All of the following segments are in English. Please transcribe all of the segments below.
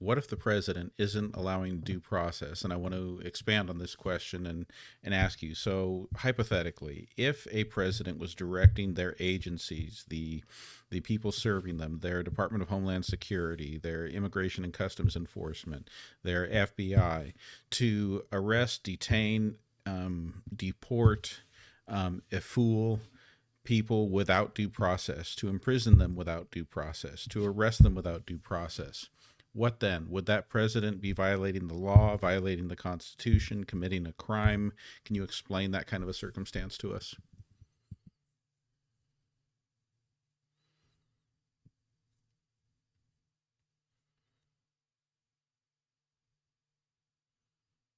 what if the president isn't allowing due process? And I want to expand on this question and ask you. So, hypothetically, if a president was directing their agencies, the people serving them, their Department of Homeland Security, their Immigration and Customs Enforcement, their FBI, to arrest, detain, deport, fool people without due process, to imprison them without due process, to arrest them without due process. What then? Would that president be violating the law, violating the Constitution, committing a crime? Can you explain that kind of a circumstance to us?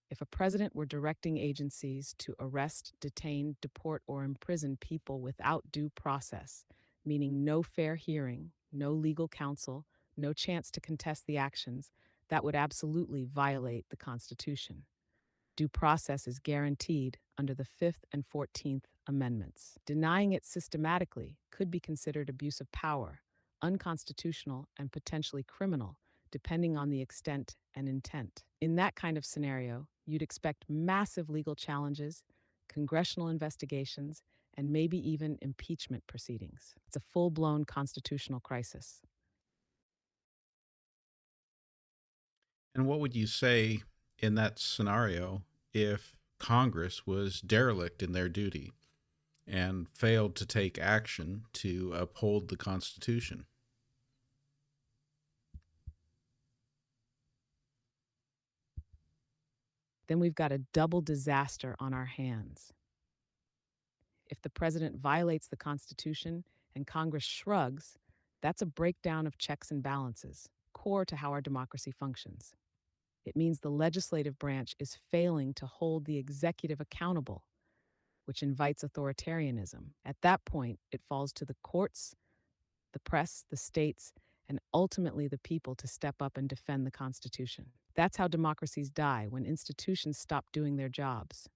If a president were directing agencies to arrest, detain, deport, or imprison people without due process, meaning no fair hearing, no legal counsel, no chance to contest the actions, that would absolutely violate the Constitution. Due process is guaranteed under the Fifth and 14th Amendments. Denying it systematically could be considered abuse of power, unconstitutional, and potentially criminal, depending on the extent and intent. In that kind of scenario, you'd expect massive legal challenges, congressional investigations, and maybe even impeachment proceedings. It's a full blown constitutional crisis. And what would you say in that scenario if Congress was derelict in their duty and failed to take action to uphold the Constitution? Then we've got a double disaster on our hands. If the president violates the Constitution and Congress shrugs, that's a breakdown of checks and balances, core to how our democracy functions. It means the legislative branch is failing to hold the executive accountable, which invites authoritarianism. At that point, it falls to the courts, the press, the states, and ultimately the people to step up and defend the Constitution. That's how democracies die, when institutions stop doing their jobs.